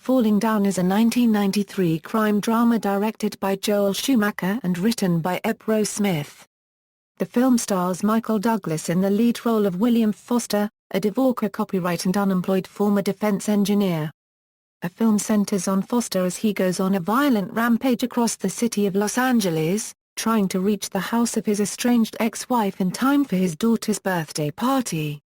Falling Down is a 1993 crime drama directed by Joel Schumacher and written by Ebbe Roe Smith. The film stars Michael Douglas in the lead role of William Foster, a divorcé copyright and unemployed former defense engineer. The film centers on Foster as he goes on a violent rampage across the city of Los Angeles, trying to reach the house of his estranged ex-wife in time for his daughter's birthday party.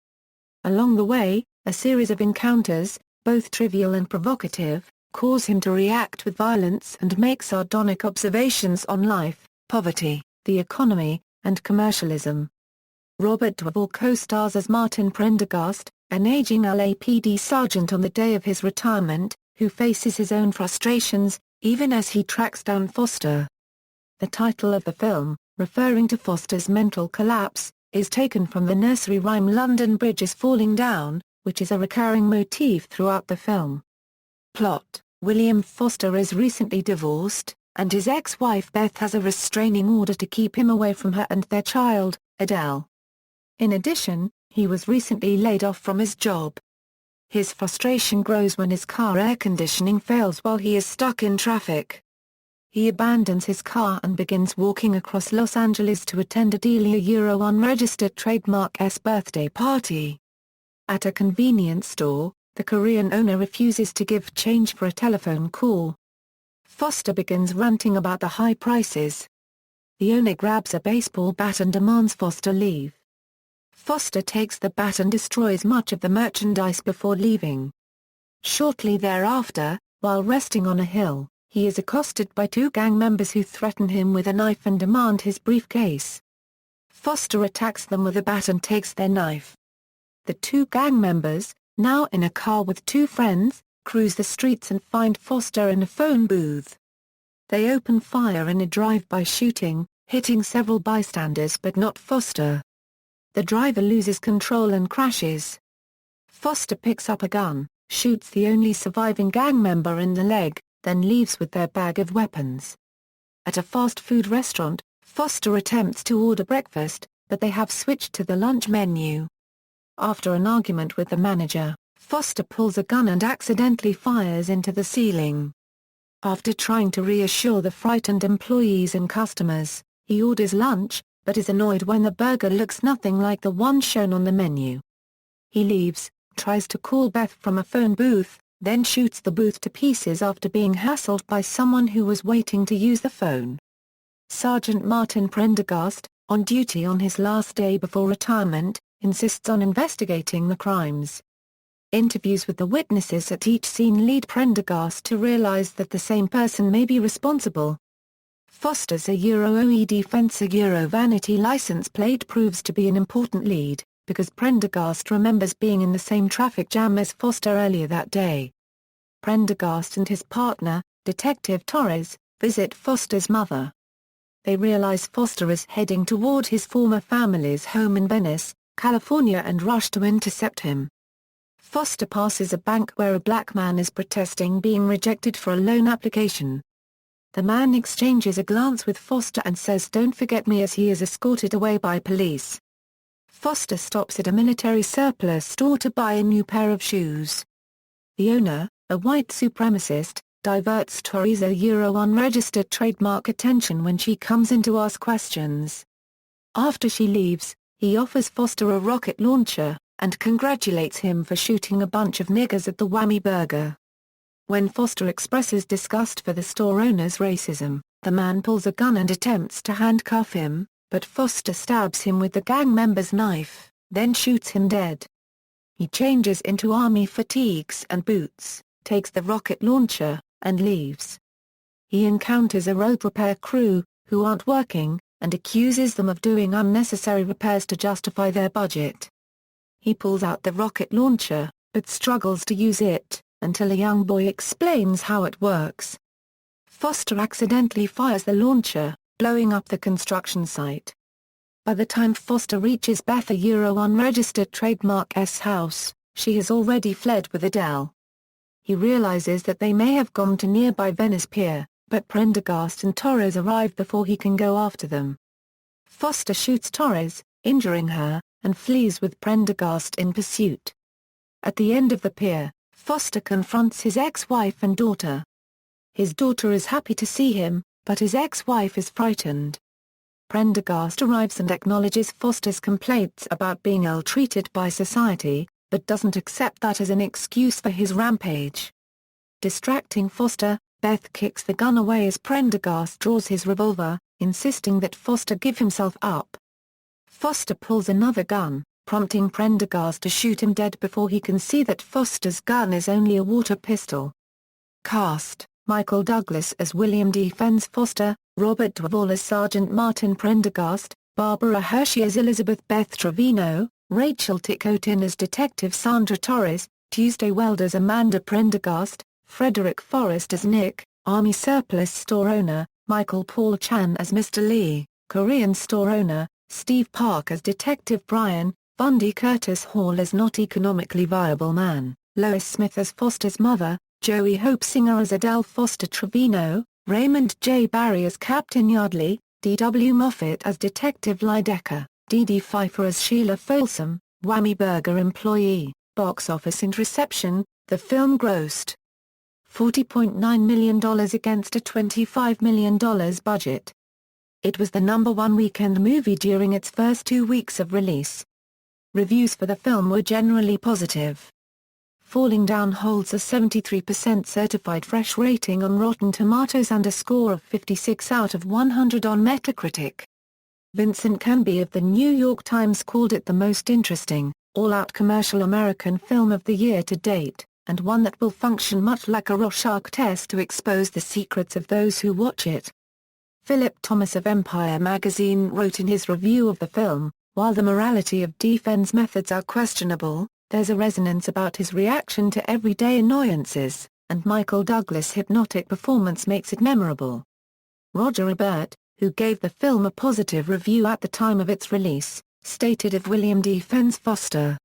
Along the way, a series of encounters, both trivial and provocative, cause him to react with violence and make sardonic observations on life, poverty, the economy, and commercialism. Robert Duvall co-stars as Martin Prendergast, an aging LAPD sergeant on the day of his retirement, who faces his own frustrations, even as he tracks down Foster. The title of the film, referring to Foster's mental collapse, is taken from the nursery rhyme "London Bridge is Falling Down," which is a recurring motif throughout the film. Plot: William Foster is recently divorced, and his ex-wife Beth has a restraining order to keep him away from her and their child, Adele. In addition, he was recently laid off from his job. His frustration grows when his car air conditioning fails while he is stuck in traffic. He abandons his car and begins walking across Los Angeles to attend a Delia unregistered trademark's birthday party. At a convenience store, the Korean owner refuses to give change for a telephone call. Foster begins ranting about the high prices. The owner grabs a baseball bat and demands Foster leave. Foster takes the bat and destroys much of the merchandise before leaving. Shortly thereafter, while resting on a hill, he is accosted by two gang members who threaten him with a knife and demand his briefcase. Foster attacks them with a bat and takes their knife. The two gang members, now in a car with two friends, cruise the streets and find Foster in a phone booth. They open fire in a drive-by shooting, hitting several bystanders but not Foster. The driver loses control and crashes. Foster picks up a gun, shoots the only surviving gang member in the leg, then leaves with their bag of weapons. At a fast food restaurant, Foster attempts to order breakfast, but they have switched to the lunch menu. After an argument with the manager, Foster pulls a gun and accidentally fires into the ceiling. After trying to reassure the frightened employees and customers, he orders lunch, but is annoyed when the burger looks nothing like the one shown on the menu. He leaves, tries to call Beth from a phone booth, then shoots the booth to pieces after being hassled by someone who was waiting to use the phone. Sergeant Martin Prendergast, on duty on his last day before retirement, insists on investigating the crimes. Interviews with the witnesses at each scene lead Prendergast to realize that the same person may be responsible. Foster's OED Fencer vanity license plate proves to be an important lead, because Prendergast remembers being in the same traffic jam as Foster earlier that day. Prendergast and his partner, Detective Torres, visit Foster's mother. They realize Foster is heading toward his former family's home in Venice, California, and rush to intercept him. Foster passes a bank where a black man is protesting being rejected for a loan application. The man exchanges a glance with Foster and says "Don't forget me" as he is escorted away by police. Foster stops at a military surplus store to buy a new pair of shoes. The owner, a white supremacist, diverts Torres' unregistered trademark attention when she comes in to ask questions. After she leaves, he offers Foster a rocket launcher, and congratulates him for shooting a bunch of niggers at the Whammy Burger. When Foster expresses disgust for the store owner's racism, the man pulls a gun and attempts to handcuff him, but Foster stabs him with the gang member's knife, then shoots him dead. He changes into army fatigues and boots, takes the rocket launcher, and leaves. He encounters a road repair crew, who aren't working, and accuses them of doing unnecessary repairs to justify their budget. He pulls out the rocket launcher, but struggles to use it, until a young boy explains how it works. Foster accidentally fires the launcher, blowing up the construction site. By the time Foster reaches Beth unregistered trademark's house, she has already fled with Adele. He realizes that they may have gone to nearby Venice Pier, but Prendergast and Torres arrive before he can go after them. Foster shoots Torres, injuring her, and flees with Prendergast in pursuit. At the end of the pier, Foster confronts his ex-wife and daughter. His daughter is happy to see him, but his ex-wife is frightened. Prendergast arrives and acknowledges Foster's complaints about being ill-treated by society, but doesn't accept that as an excuse for his rampage. Distracting Foster, Beth kicks the gun away as Prendergast draws his revolver, insisting that Foster give himself up. Foster pulls another gun, prompting Prendergast to shoot him dead before he can see that Foster's gun is only a water pistol. Cast: Michael Douglas as William defends Foster, Robert Duvall as Sergeant Martin Prendergast, Barbara Hershey as Elizabeth Beth Trevino, Rachel Ticotin as Detective Sandra Torres, Tuesday Weld as Amanda Prendergast, Frederick Forrest as Nick, Army surplus store owner, Michael Paul Chan as Mr. Lee, Korean store owner, Steve Park as Detective Brian, Bundy Curtis Hall as not economically viable man, Lois Smith as Foster's mother, Joey Hope Singer as Adele Foster Trevino, Raymond J. Barry as Captain Yardley, D.W. Moffat as Detective Lydecker, D.D. Pfeiffer as Sheila Folsom, Whammy Burger employee. Box office and reception: the film grossed $40.9 million against a $25 million budget. It was the #1 weekend movie during its first 2 weeks of release. Reviews for the film were generally positive. Falling Down holds a 73% certified fresh rating on Rotten Tomatoes and a score of 56 out of 100 on Metacritic. Vincent Canby of the New York Times called it the most interesting, all-out commercial American film of the year to date, and one that will function much like a Rorschach test to expose the secrets of those who watch it. Philip Thomas of Empire magazine wrote in his review of the film, "While the morality of Defen's methods are questionable, there's a resonance about his reaction to everyday annoyances, and Michael Douglas' hypnotic performance makes it memorable." Roger Ebert, who gave the film a positive review at the time of its release, stated of William Defen's Foster,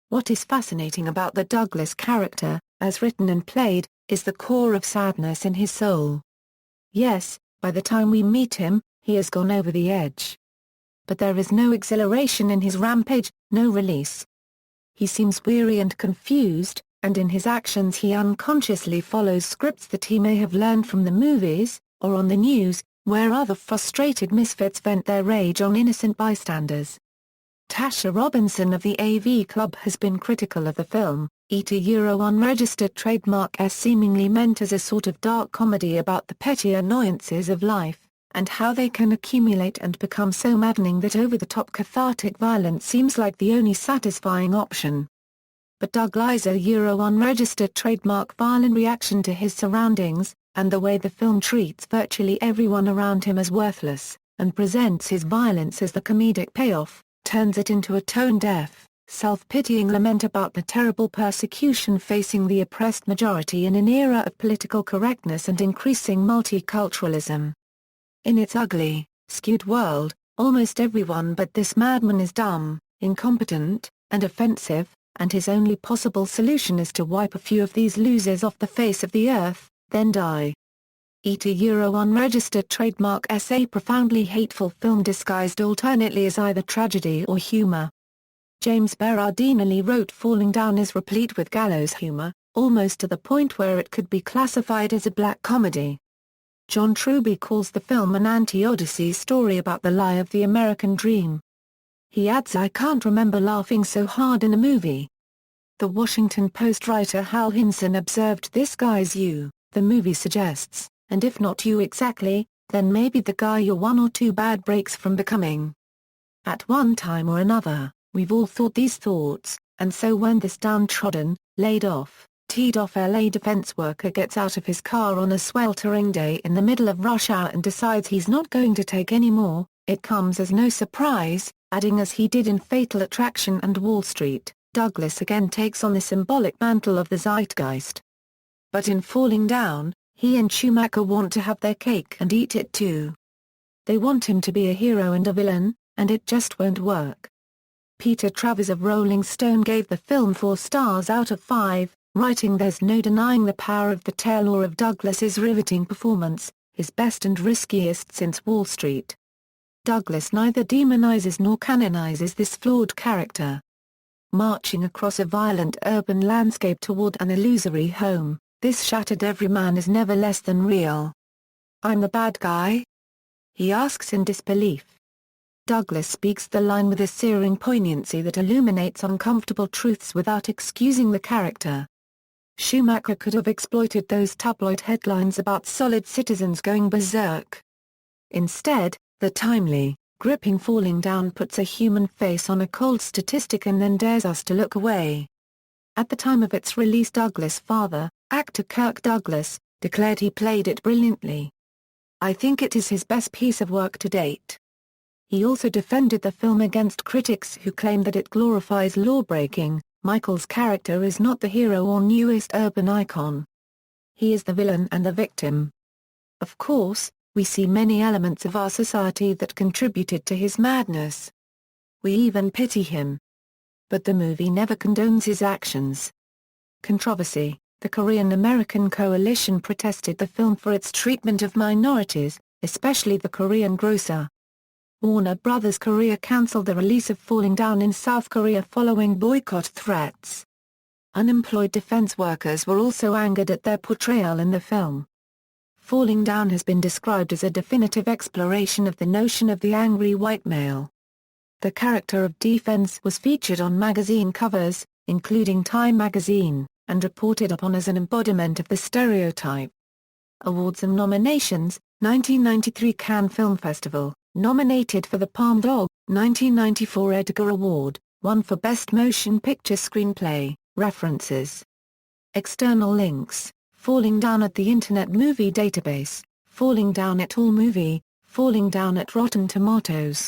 "What is fascinating about the Douglas character, as written and played, is the core of sadness in his soul. Yes, by the time we meet him, he has gone over the edge. But there is no exhilaration in his rampage, no release. He seems weary and confused, and in his actions he unconsciously follows scripts that he may have learned from the movies, or on the news, where other frustrated misfits vent their rage on innocent bystanders." Tasha Robinson of the AV Club has been critical of the film, unregistered trademark as seemingly meant as a sort of dark comedy about the petty annoyances of life, and how they can accumulate and become so maddening that over-the-top cathartic violence seems like the only satisfying option. But Doug lies unregistered trademark violent reaction to his surroundings, and the way the film treats virtually everyone around him as worthless, and presents his violence as the comedic payoff, turns it into a tone-deaf, self-pitying lament about the terrible persecution facing the oppressed majority in an era of political correctness and increasing multiculturalism. In its ugly, skewed world, almost everyone but this madman is dumb, incompetent, and offensive, and his only possible solution is to wipe a few of these losers off the face of the earth, then die. Unregistered trademark a profoundly hateful film disguised alternately as either tragedy or humor. James Berardinelli wrote Falling Down is replete with gallows humor, almost to the point where it could be classified as a black comedy. John Truby calls the film an anti-Odyssey story about the lie of the American dream. He adds, "I can't remember laughing so hard in a movie." The Washington Post writer Hal Hinson observed, "This guy's you, the movie suggests, and if not you exactly, then maybe the guy you're one or two bad breaks from becoming. At one time or another, we've all thought these thoughts, and so when this downtrodden, laid-off, teed-off LA defense worker gets out of his car on a sweltering day in the middle of rush hour and decides he's not going to take any more, it comes as no surprise," adding, "as he did in Fatal Attraction and Wall Street, Douglas again takes on the symbolic mantle of the zeitgeist." But in Falling Down, he and Schumacher want to have their cake and eat it too. They want him to be a hero and a villain, and it just won't work. Peter Travers of Rolling Stone gave the film 4 stars out of 5, writing, "There's no denying the power of the tale or of Douglas's riveting performance, his best and riskiest since Wall Street. Douglas neither demonizes nor canonizes this flawed character. marching across a violent urban landscape toward an illusory home. This shattered every man is never less than real. I'm the bad guy? He asks in disbelief. Douglas speaks the line with a searing poignancy that illuminates uncomfortable truths without excusing the character. Schumacher could have exploited those tabloid headlines about solid citizens going berserk. Instead, the timely, gripping Falling Down puts a human face on a cold statistic and then dares us to look away. At the time of its release, Douglas' father, actor Kirk Douglas, declared he played it brilliantly. I think it is his best piece of work to date. He also defended the film against critics who claim that it glorifies lawbreaking. Michael's character is not the hero or newest urban icon. He is the villain and the victim. Of course, we see many elements of our society that contributed to his madness. We even pity him. But the movie never condones his actions. Controversy. The Korean-American Coalition protested the film for its treatment of minorities, especially the Korean grocer. Warner Bros. Korea cancelled the release of Falling Down in South Korea following boycott threats. Unemployed defense workers were also angered at their portrayal in the film. Falling Down has been described as a definitive exploration of the notion of the angry white male. The character of Defense was featured on magazine covers, including Time magazine, and reported upon as an embodiment of the stereotype. Awards and nominations: 1993 Cannes Film Festival, nominated for the Palme d'Or, 1994 Edgar Award, won for Best Motion Picture Screenplay. References. External links: Falling Down at the Internet Movie Database, Falling Down at AllMovie, Falling Down at Rotten Tomatoes.